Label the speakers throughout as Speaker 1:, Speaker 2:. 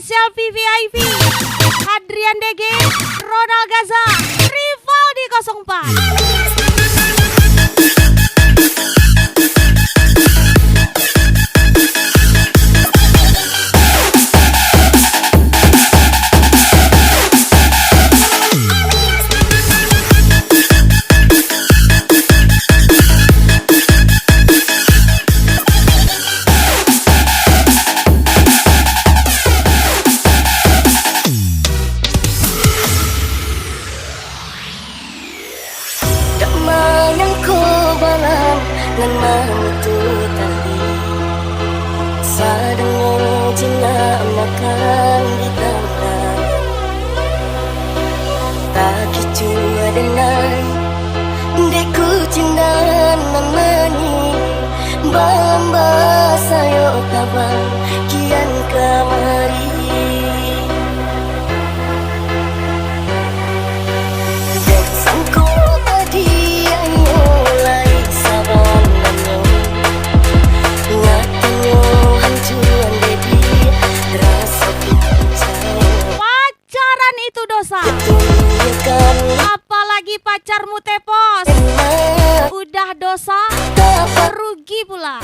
Speaker 1: spesial VVIP Hadrian DG, Ronald Gaza, Rivaldi 04.
Speaker 2: Ngan mamutu tali sadang cina makan di tangan tak kicu adenan deku cinta namani bamba sayo tabang kian kamari dek sangko tadi ayo lai sabang
Speaker 1: pacaran itu dosa, apalagi pacarmu tepos, udah dosa, rugi pula.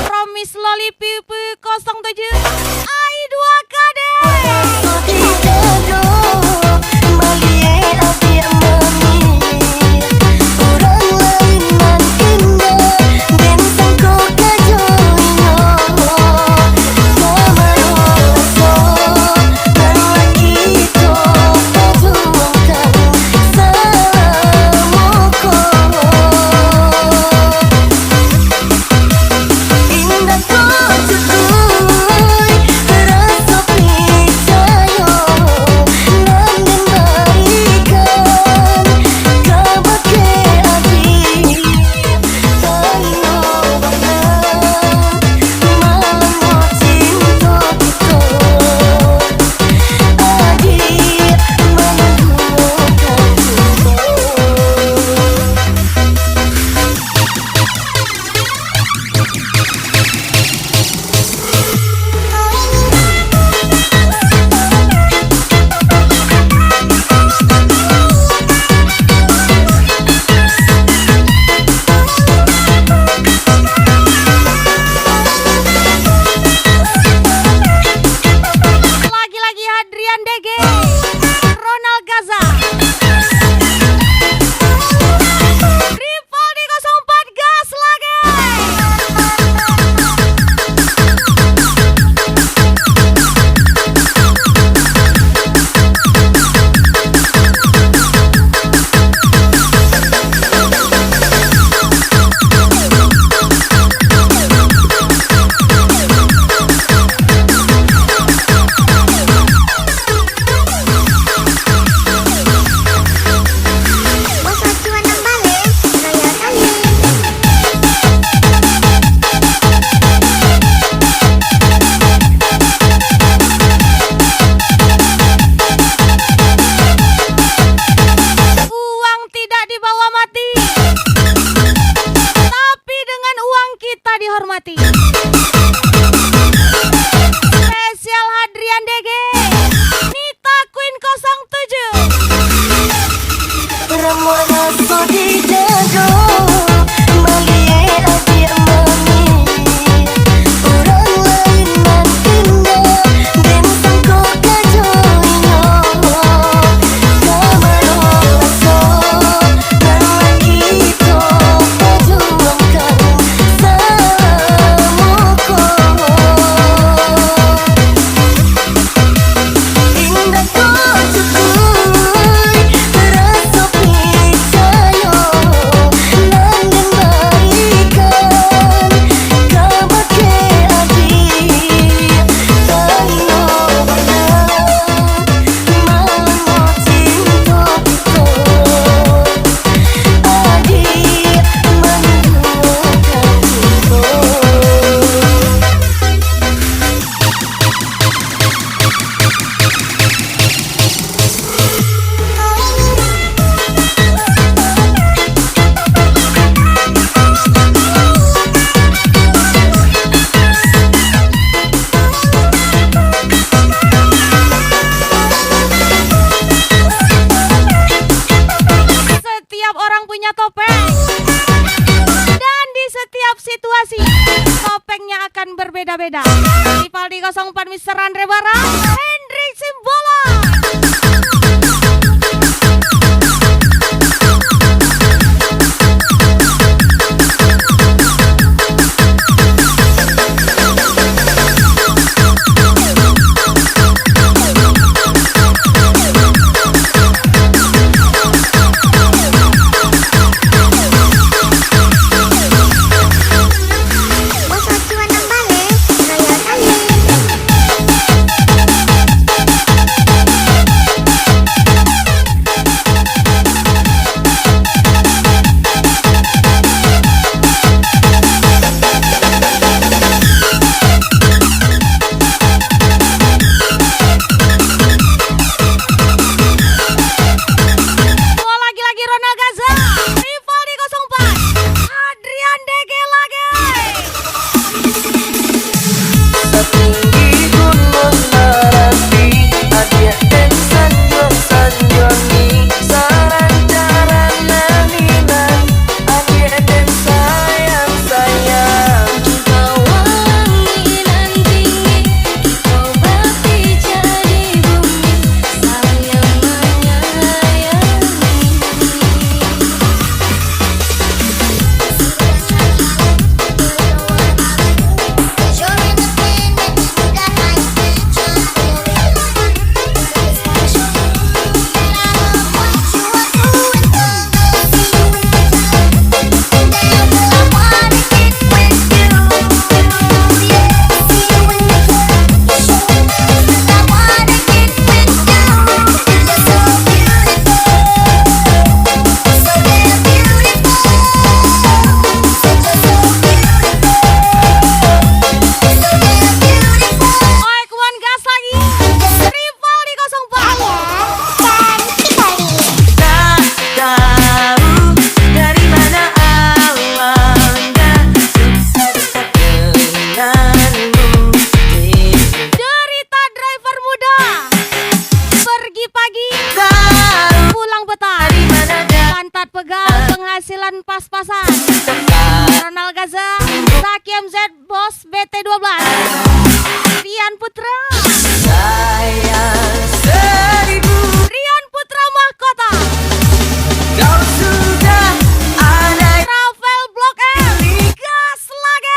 Speaker 1: Promis Loli Pipi 07 AI 2KD. Rival di 04 Mr. Andre Barat, Hendrik Simbola. Penghasilan pas-pasan. Ronald Gaza, Zaki MZ, Bos BT12, Rian Putra,
Speaker 2: Sayang seribu,
Speaker 1: Rian Putra Mahkota,
Speaker 2: kau sudah ada
Speaker 1: Travel Blok M, gas lagi.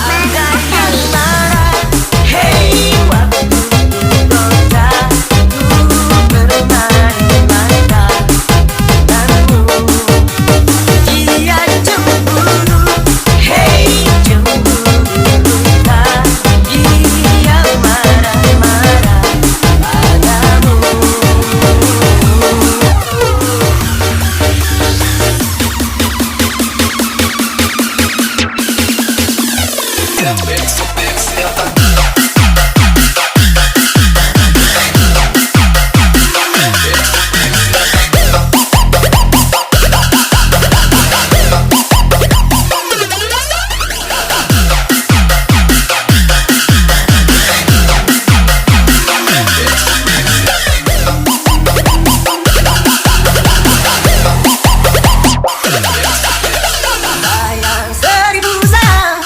Speaker 2: ada yang marah. Hey, waktu kota ku bermain-main denganmu. Dia cemburu, hey cemburu tak. Dia marah-marah padamu. Sayang seribu sayang,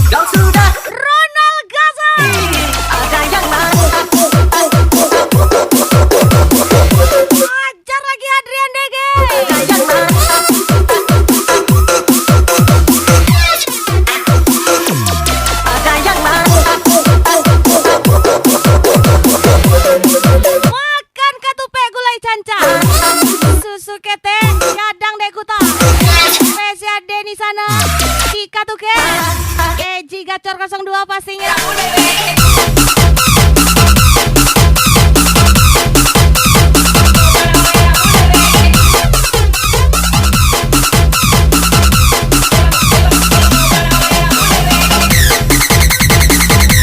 Speaker 2: kau sudah
Speaker 1: Ronald Gaza,
Speaker 2: ada yang marah.
Speaker 1: ajar lagi Adrian Dege.
Speaker 2: Ada yang marah. Ada yang marah.
Speaker 1: Makan katupek gulai canca, susu kete, gadang dekuta, spesial Deni sana, di katuke, Eji Gacor 02 pastinya.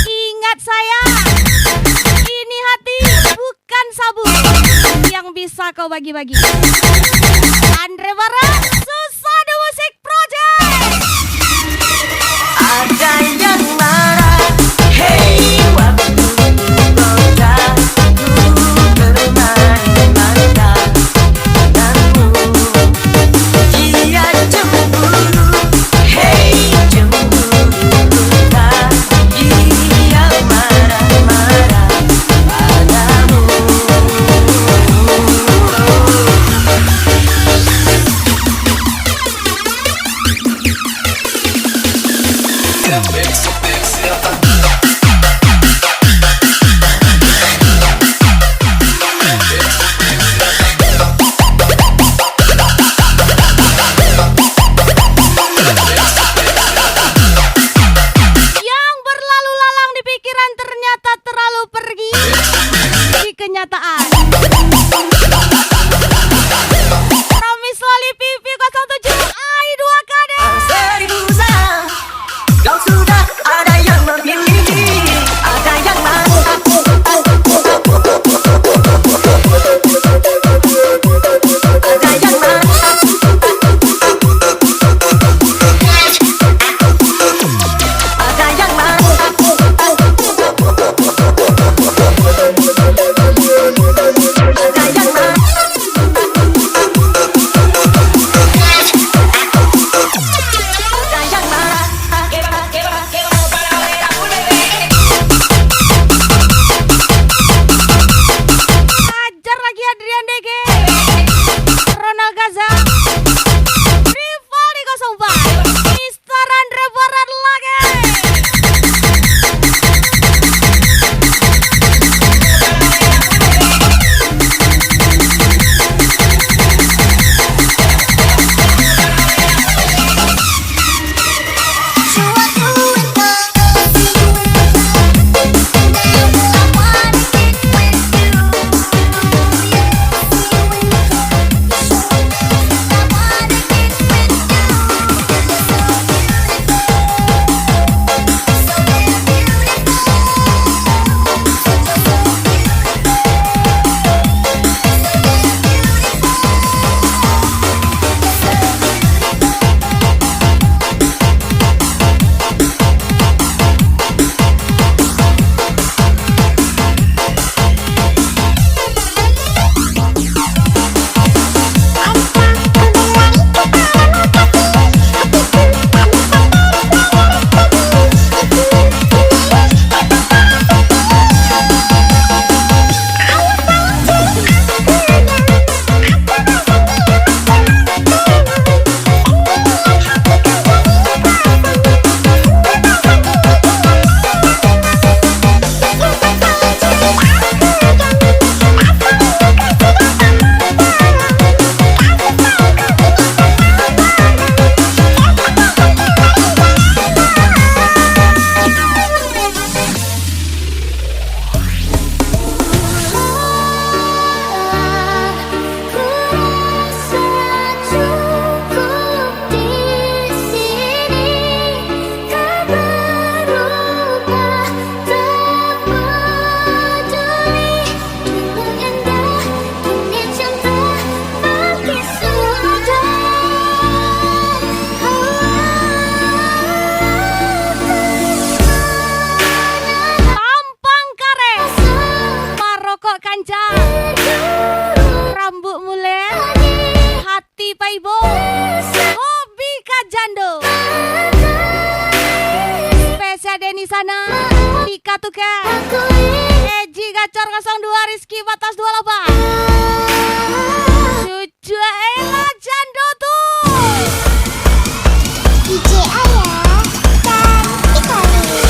Speaker 1: Ingat saya, ini hati bukan sabun yang bisa kau bagi-bagi. Andre Barat, Susado Musik Project.
Speaker 2: Ada yang marah. Hey, waktu kota ku bermain-main denganmu. Dia cemburu, hey cemburu tak. Dia
Speaker 1: Jangan ternyata terlalu pergi di kenyataan. Promis Loli Pipi 07 AI 2KD.
Speaker 2: Seribu sayang, kau sudah ada yang memilih, ada yang mantap, ada yang mantap, ada yang mantap, ada yang mantap.
Speaker 1: Ajar lagi Adrian DG, Ronald Gaza, Rivaldi 04, Mister Andre Barat lagi. Tampang kare, marokok kancang, rambut mulen, hati paibo, hobi kajando. Spesial Deni sana, Tika Tuke, Eji Gacor 02, Rizky Batas 28, Cucu Ella Jando tuh.
Speaker 3: DJ Ayah dan Ikoni.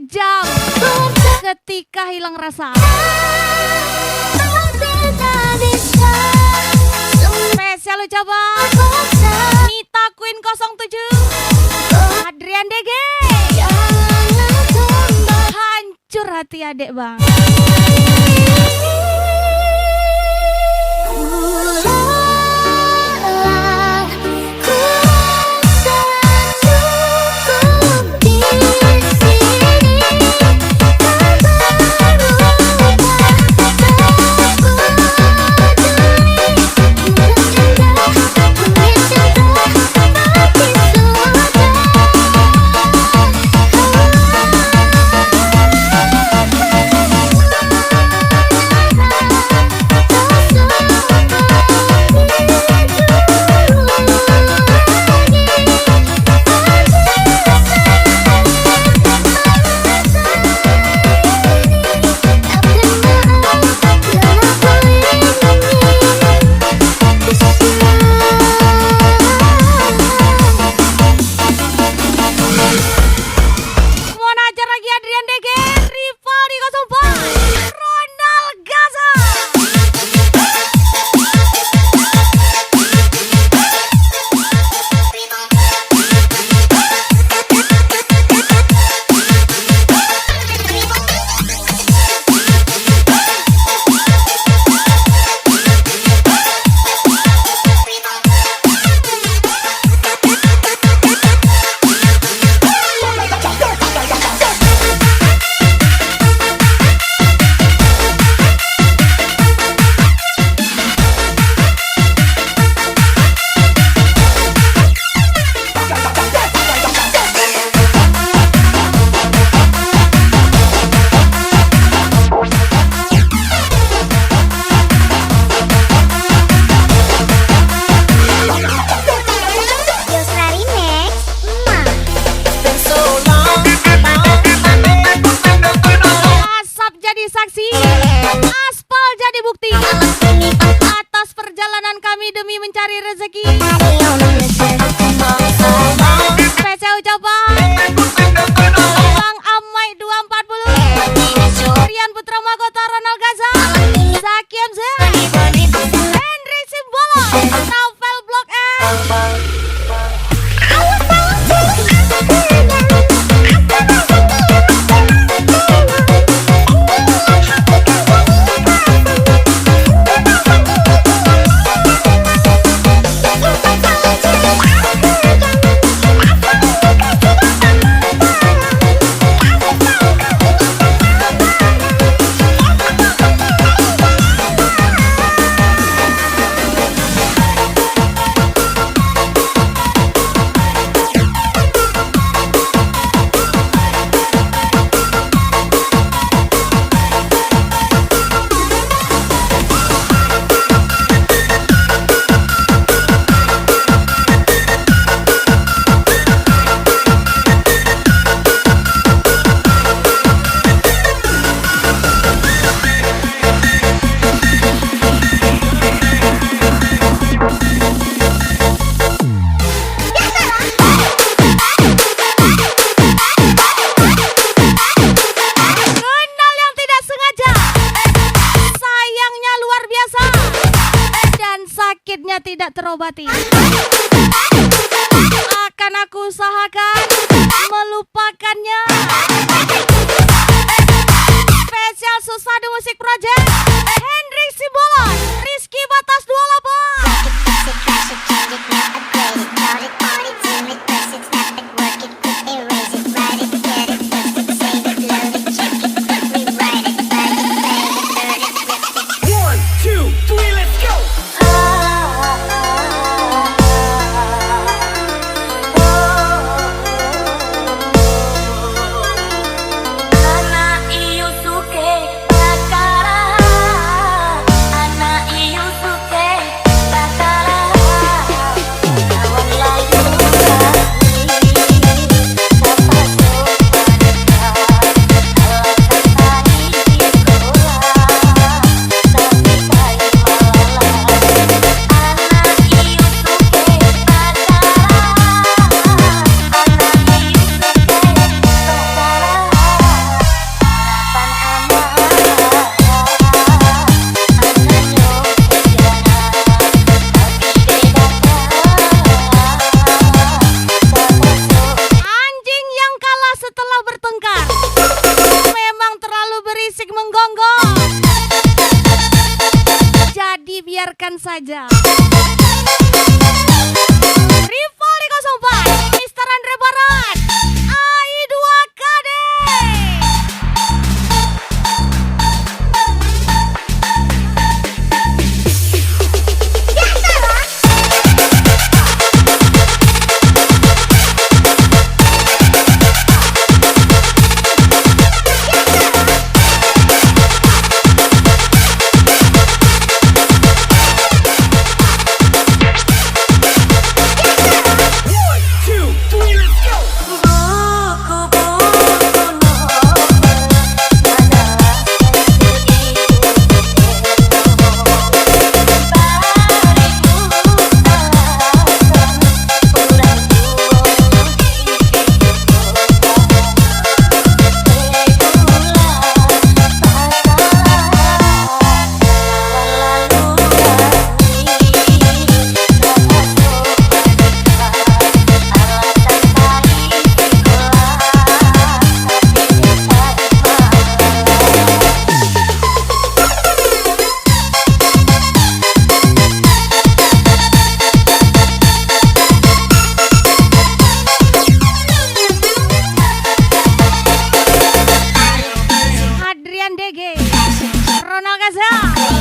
Speaker 1: kejam ketika hilang rasa. Spesial ucapan Nita Queen 07, Adrian DG. Hancur hati adek bang. Tidak terobati. Akan aku usahakan melupakannya. Spesial Susadu Musik Project, Hendrik Simbolon, Rizky Batas 28. dengarkan saja. Rivali 04, Mr. Andre Barat, AI2KD.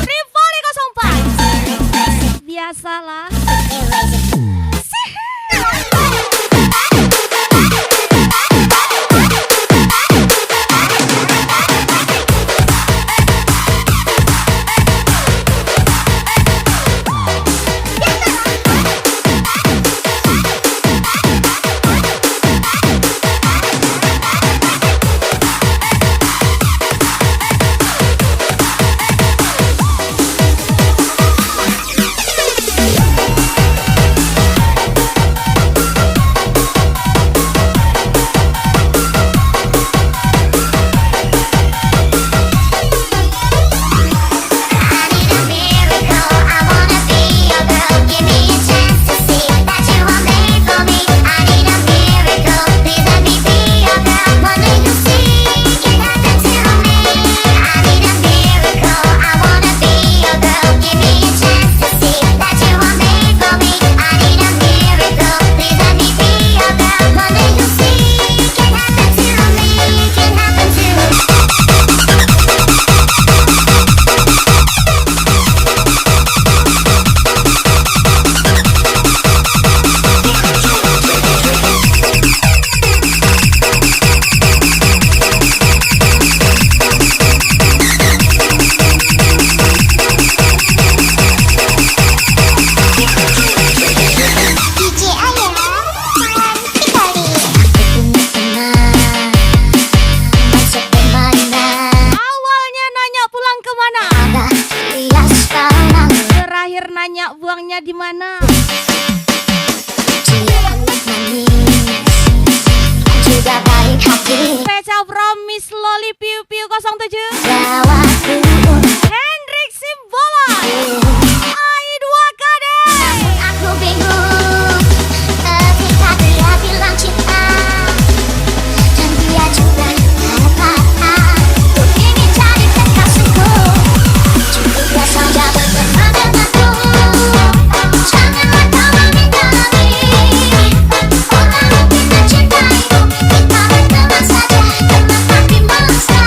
Speaker 1: Rivali 04, biasalah. Nanya buangnya di mana?
Speaker 3: Juga baik hati.
Speaker 1: Special from Miss Loli Piu Piu 07.
Speaker 3: Jawabku
Speaker 1: Hendrik Simbola, AI2KD.
Speaker 3: aku bingung ketika dia bilang cinta dan dia juga katakan ku ingin jadi kekasihku. Cukuplah saja berteman denganku, janganlah kau menghindari. Orang kita cintaimu, kita berteman saja, teman tapi mesra.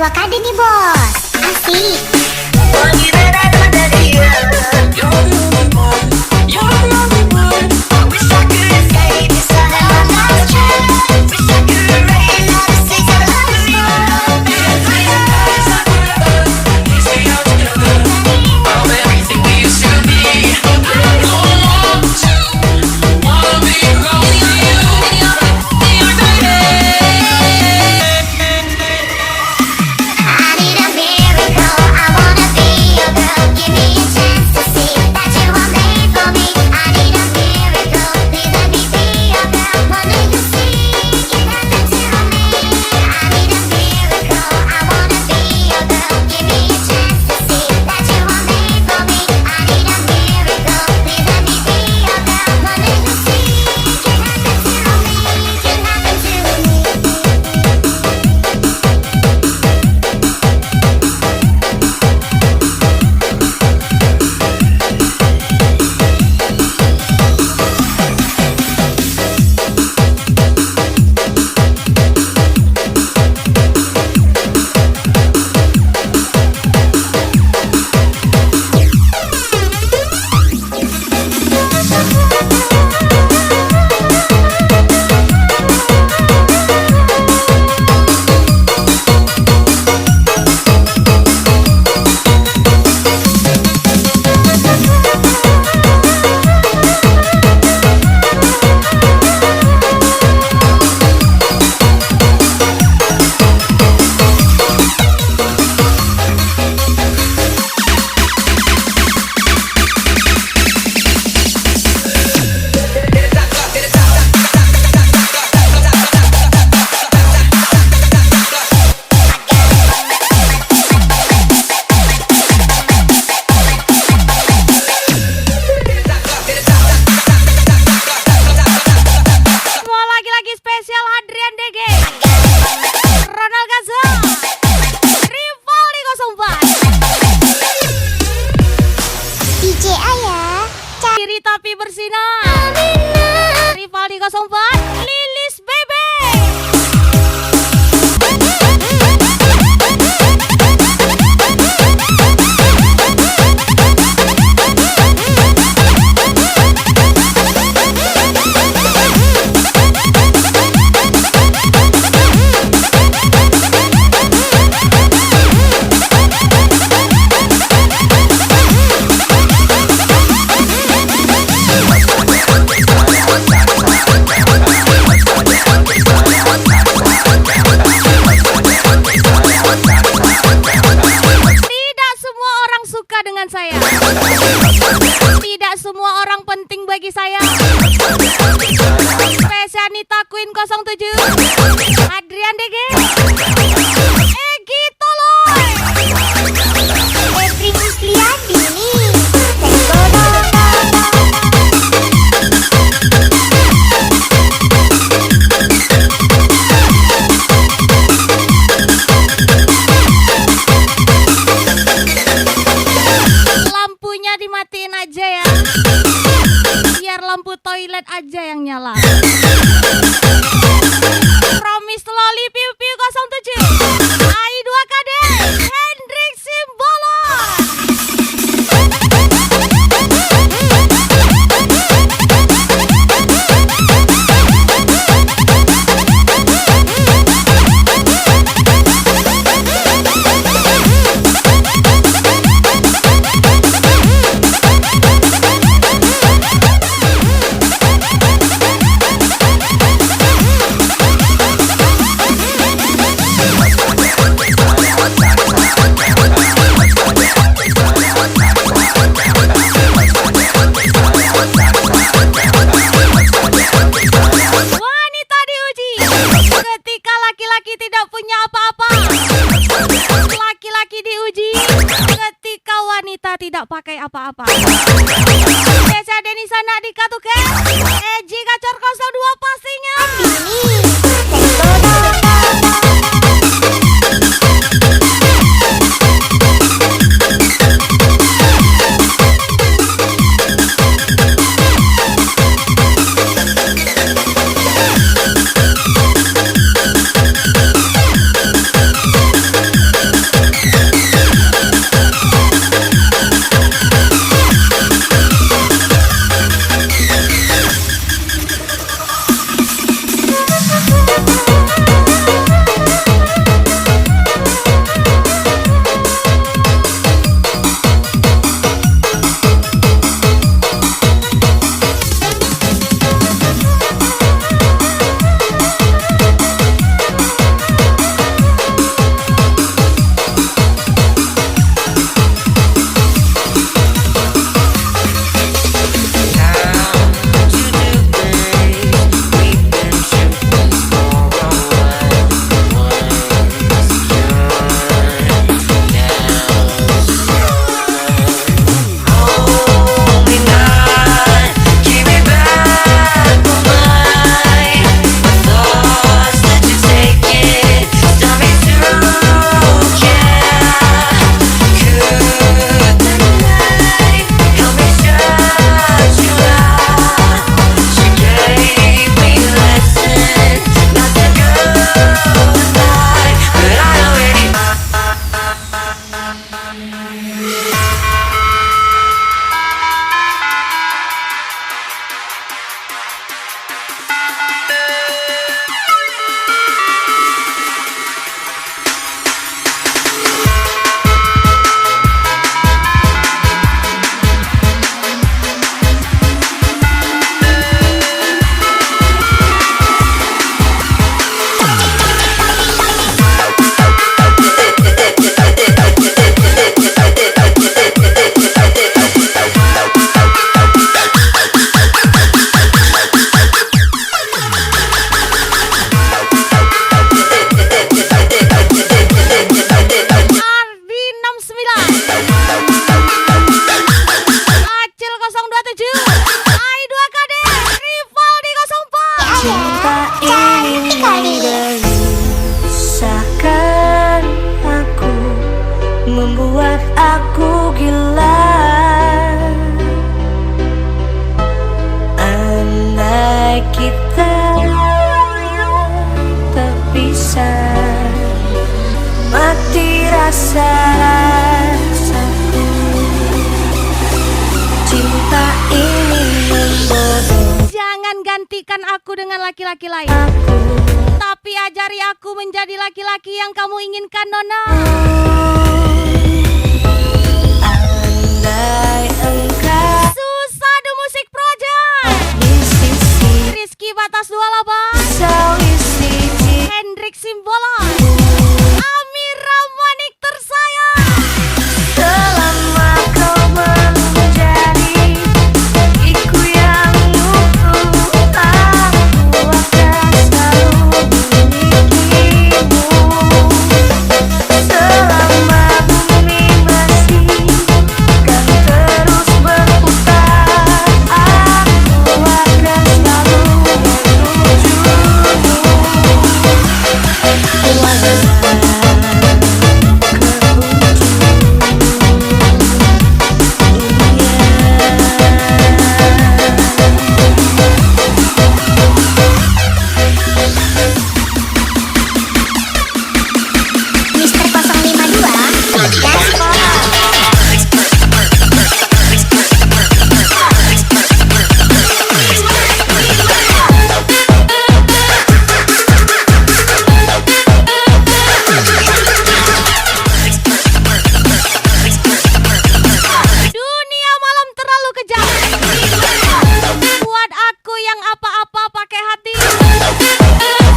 Speaker 3: bawa kade nih bos. Asik.
Speaker 2: Wangi rada pada dia. You're the only one. You're the only one. I wish I could escape this love. Wish I could erase all the things I love you. I'm everything we used to be.
Speaker 3: I need a miracle. I wanna be your girl. Give me a chance to see that you are made for me. I need a miracle. Please let me be your girl. Wanna you see it happen to me? I need a miracle. I wanna be your girl. Give me a chance to see that you are made for me. I need a miracle. Please let me be your girl. Wanna you see it happen to me? It happen to me.
Speaker 1: Semua lagi-lagi spesial Adrian DG, Ronald Gaza, Rivaldi 04,
Speaker 3: DJ Ayah.
Speaker 1: Ciri tapi bersinar, Rivaldi 04, Lilis Bebe. Tidak semua orang suka dengan saya. Tidak semua orang penting bagi saya. Spesialita Queen 07, Adrian DG, Egi Toloy.
Speaker 3: Febri Musliani.
Speaker 1: Lampunya dimatiin aja ya, biar lampu toilet aja yang nyala. Promise Loli Piu Piu 07,
Speaker 2: salah satu. Cinta ini membodoh
Speaker 1: Jangan gantikan aku dengan laki-laki lain,
Speaker 2: aku.
Speaker 1: tapi ajari aku menjadi laki-laki yang kamu inginkan, Nona.
Speaker 2: Andai engkau
Speaker 1: Susadu Musik Project,
Speaker 2: di sisi
Speaker 1: Rizky Batas 28,
Speaker 2: sawisi
Speaker 1: Hendrik Simbolon, Amira Manik tersayang.
Speaker 2: selama kau belum menjadi iku yang utuh, aku akan selalu memilikimu. Selama bumi masih kan terus berputar, aku akan selalu menujumu. Mister 052 Gaspol.
Speaker 1: Dunia malam terlalu kejam, buat aku yang apa-apa pakai hati.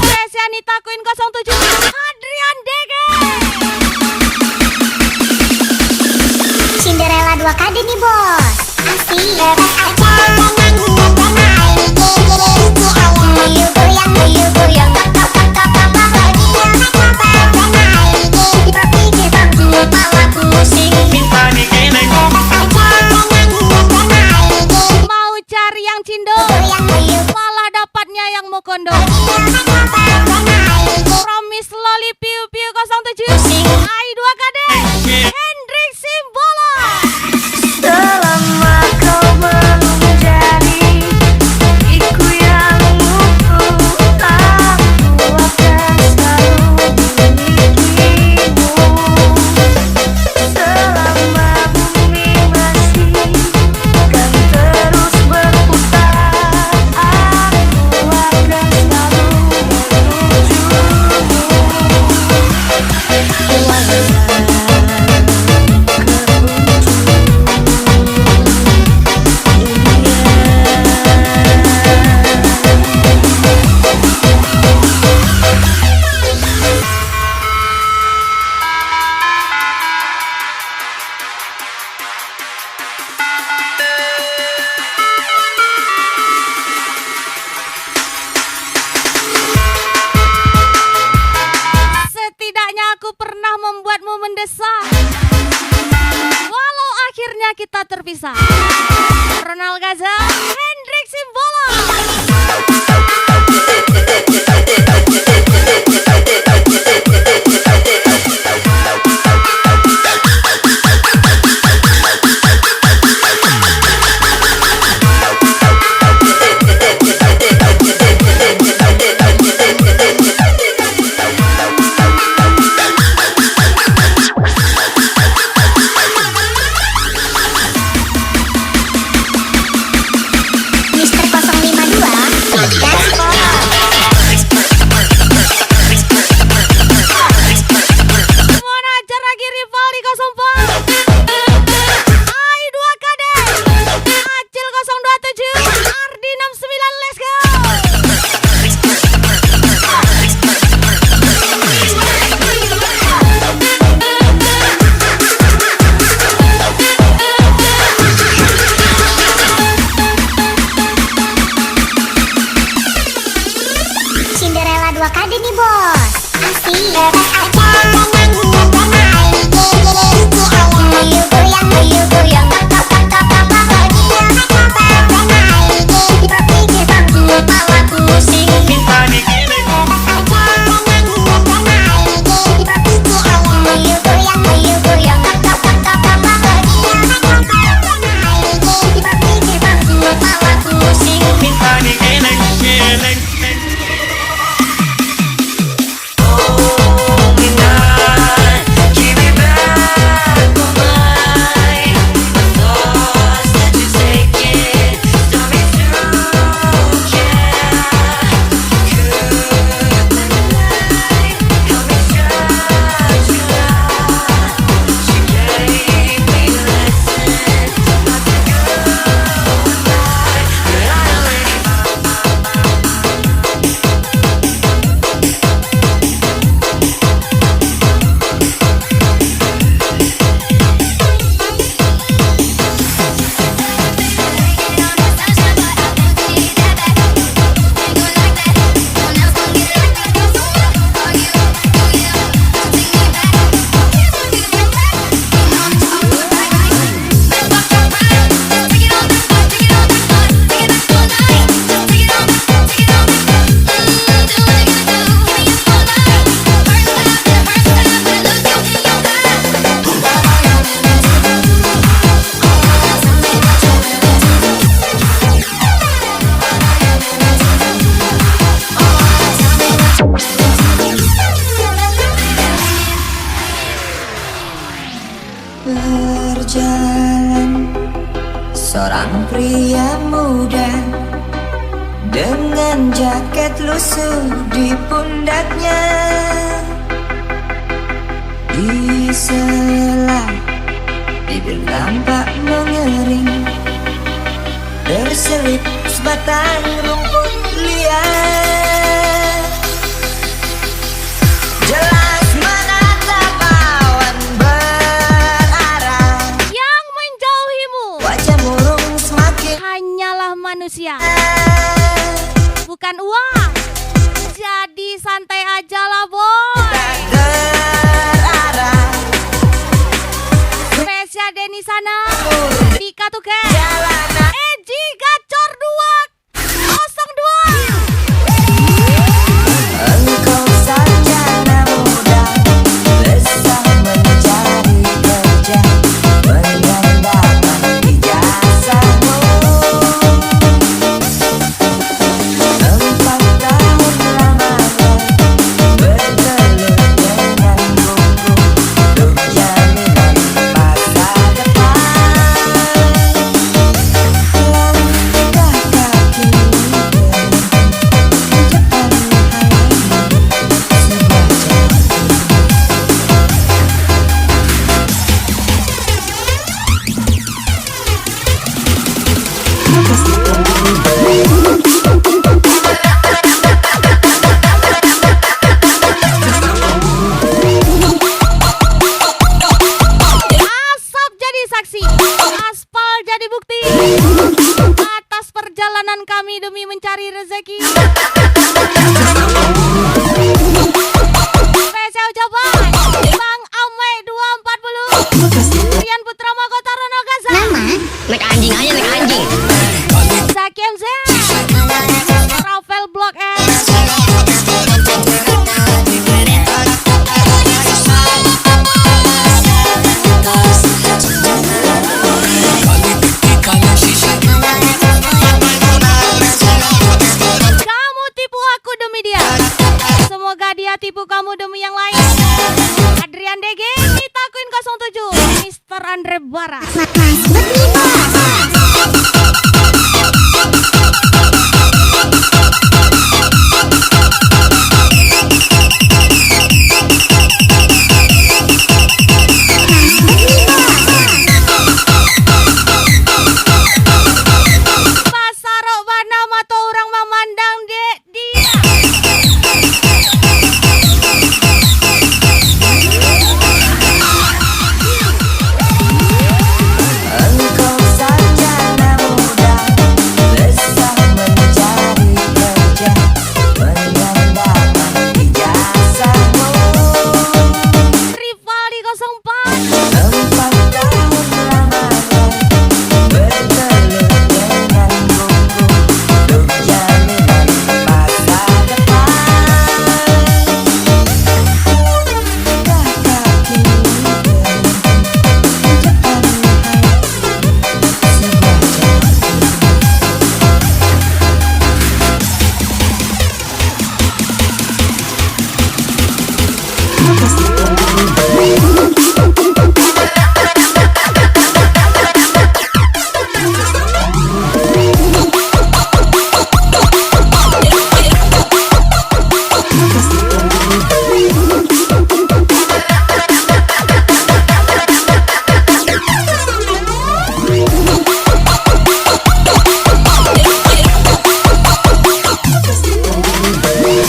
Speaker 1: Spesianita Queen 07 Adrian Dege.
Speaker 3: Cinderella 2 KD nih bos. Asik. Goyang, goyang, berpikir bangku, kepalaku pusing.
Speaker 1: Mau cari yang cindo, malah dapatnya yang mau kondo. Promise Loli Piu Piu 07 Ai 2 KD Hendrik Simbolon.
Speaker 2: Selama kau belum menjadi iku yang utuh, aku akan selalu memilikimu. Selama bumi masih kan terus berputar, aku akan selalu
Speaker 1: Setidaknya aku pernah membuatmu mendesak, walau akhirnya kita terpisah. Ronald Gaza, Hendrik Simbolon.
Speaker 3: Mister 052 Gaspol.
Speaker 1: Mau najar lagi rival di 04 Ai 2 KD Acil 027 Ardi 69. Let's go.
Speaker 3: Cinderella 2 KD nih bos. Asik. Goyang, goyang, berpikir bangku, kepalaku pusing. Goyang, berpikir bangku, kepalaku pusing.
Speaker 2: Oh,
Speaker 4: Seorang pria muda dengan jaket lusuh di pundaknya, di sela bibir tampak mengering, berselip sebatang rumput liar. Jelas menatap awan berarah,
Speaker 1: Yang menjauhimu
Speaker 4: wajah murung semakin
Speaker 1: hanyalah manusia, bukan uang. Jadi santai aja lah boy.
Speaker 4: terarah.
Speaker 1: Spesial Denny sana, Tika tuh ke
Speaker 4: Jalanan
Speaker 1: Eji Gacor 202.
Speaker 4: engkau sarjana muda, besar mencari kerja, mengandalkan ijazahmu. 4 tahun lamanya bergelut dengan buku untuk jaminan masa depan. Langkah kakimu
Speaker 1: Asap jadi saksi, aspal jadi bukti atas perjalanan kami demi mencari rezeki. Spesial ucapan Bang Amai 240, Rian Putra Mahkota Rono Gaza,
Speaker 5: Naik anjing aja, naik anjing.
Speaker 1: Zaki MZ, Rafael Blok S, kamu tipu aku demi dia, semoga dia tipu kamu demi yang lain. Adrian DG, Nita Queen 07, Mr. Andre Bara. Pasaro mana mata orang memandang dia.
Speaker 4: engkau sarjana muda, besar mencari kerja, mengandalkan ijazahmu.
Speaker 1: Rivaldi 04,
Speaker 4: 4 tahun lamanya bergelut dengan buku untuk jaminan masa depan. Langkah kakimu depan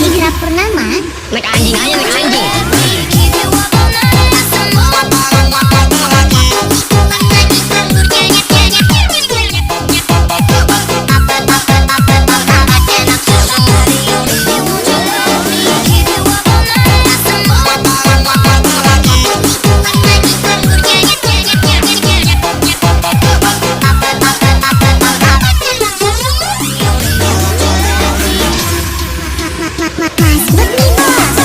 Speaker 3: Hijrah Purnama,
Speaker 5: Naik anjing aja, naik anjing.
Speaker 3: Mas Budi Bos.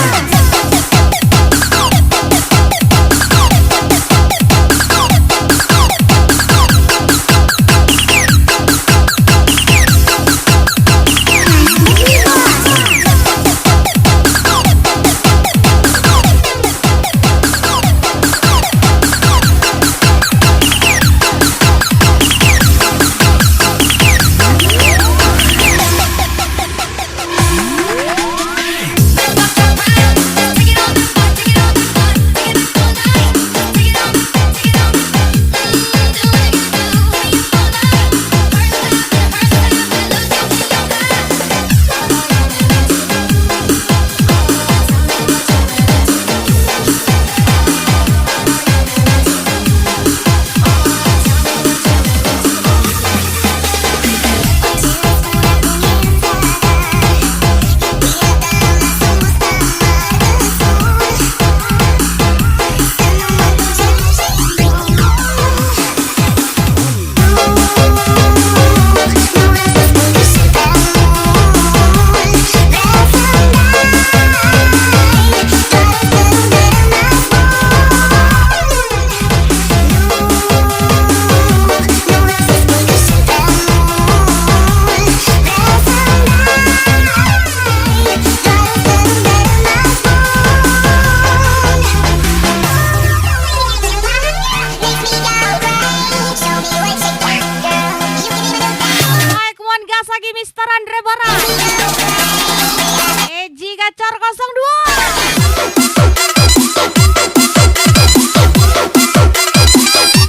Speaker 1: Gacor 02.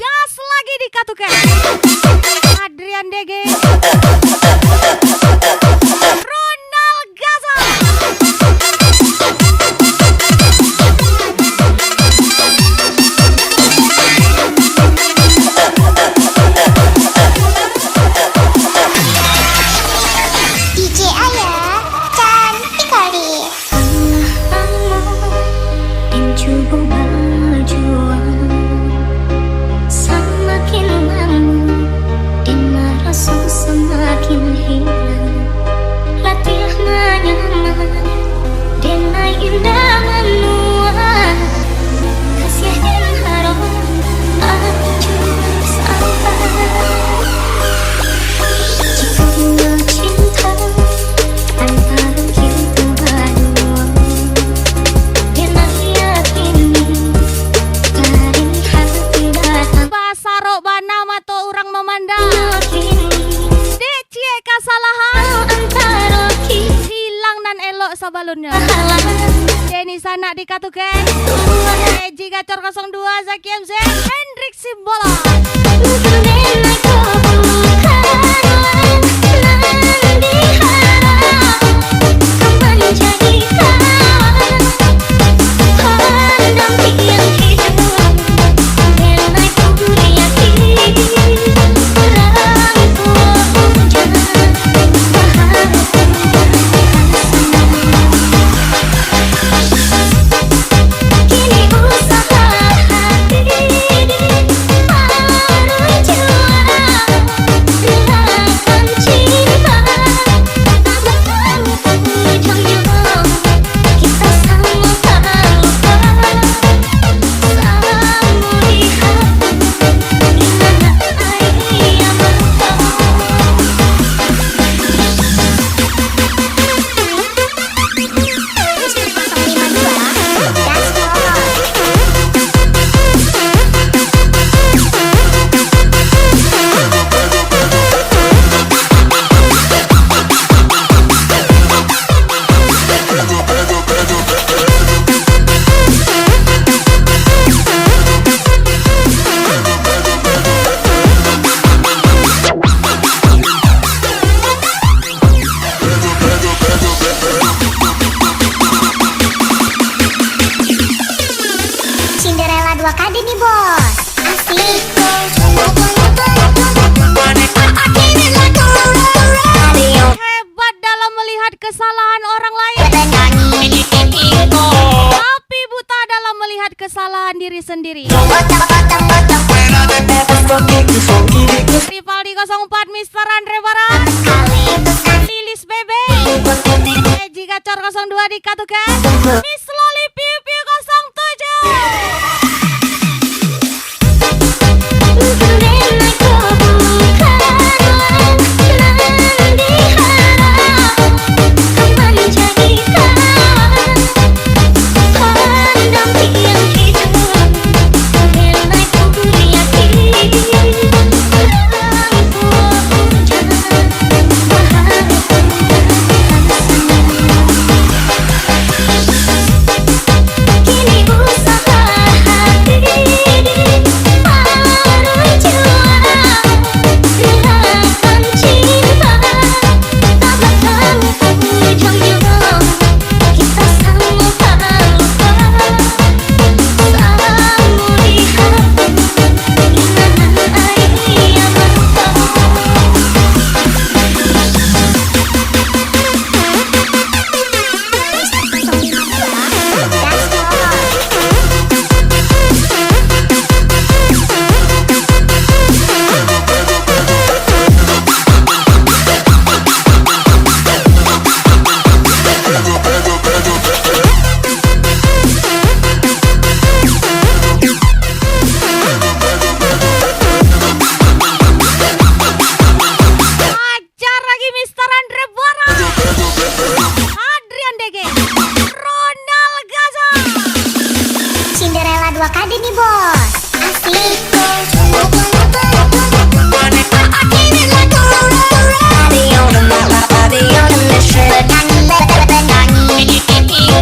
Speaker 1: Gas lagi di Katuke. Adrian Dege. Ronald Gaza.
Speaker 3: DJ Ayah cantik kali.
Speaker 6: Dan cukup berjuang semakin lama dan merasa semakin hilang. Latih menyaman dan naik indah menua kasih dan harap hancur sampai. Jika tinggal cinta antara kita berdua dan aku yakin dari hati datang
Speaker 1: Basaro banama to orang memandang.
Speaker 6: yakin
Speaker 1: Cie kesalahan
Speaker 6: antara kita
Speaker 1: hilang dan elok sabalunnya. Denny Sanak di Katuke. Eji Gacor 02 Zaki MC Hendrik Simbola.
Speaker 6: Kini usaha hati
Speaker 1: diri sendiri. Rivaldi 04, Mr. Andre Barat, Lilis Bebe, Eji Gacor 02 di Katukan, Miss Loli Piu Piu
Speaker 3: 2KD nih bos, asik. Bernyanyi,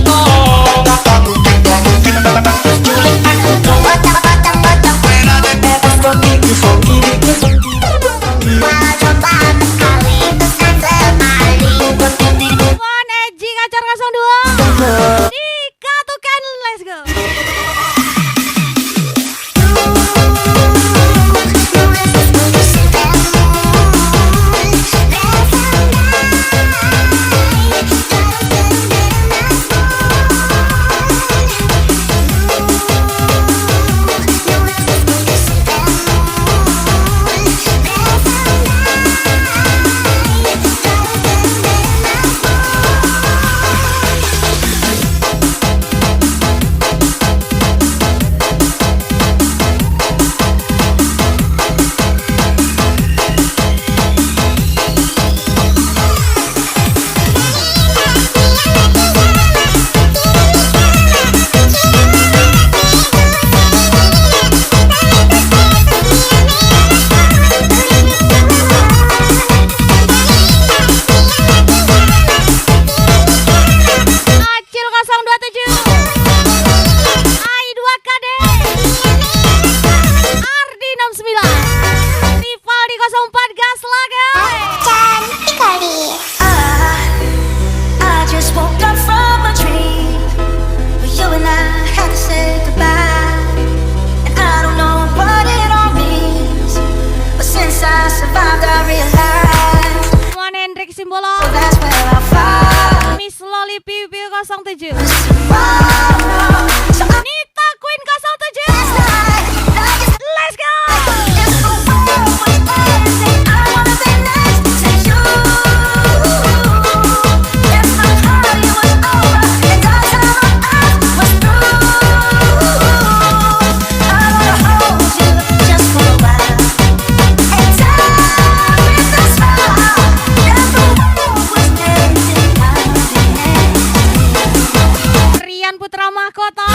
Speaker 1: Putra Mahkota,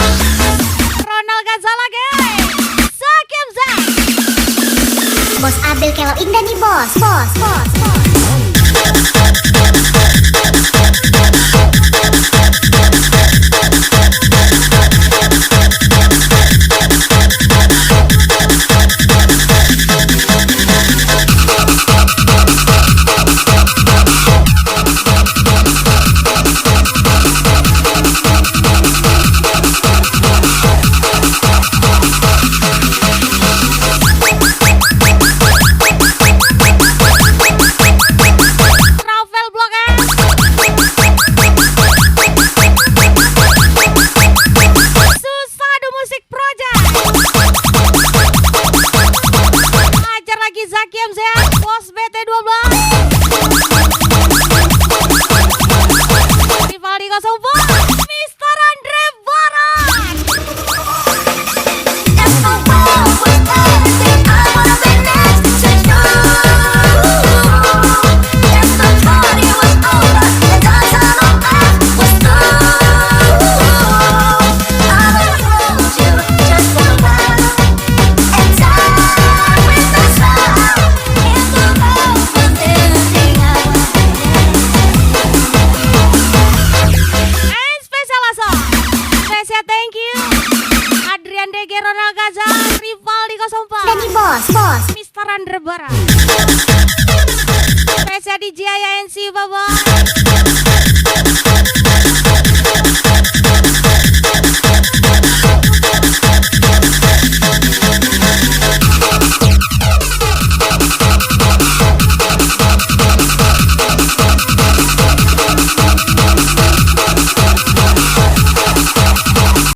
Speaker 1: Ronald Ghazala, Zakiem Zak.
Speaker 3: Bos Abel Kelo Indah nih bos.
Speaker 1: Rafael Blok Susadu Musik Project. Ajar lagi Zakiem Zak, Bos BT12, Rivaldi 04, Mr. Andre Barat.
Speaker 3: If the world was everything I wanna be next to you. If the party was over and the time on earth was through, I would hold you just a while and die with a smile. If the world was everything I wanna be next.
Speaker 1: And spesial aso, spesial thank you Adrian DG, Ronald Ghazala, Rivaldi 04,
Speaker 3: Dani bos.
Speaker 1: Mr. Andre Barat. Spesial DJ NC Baba,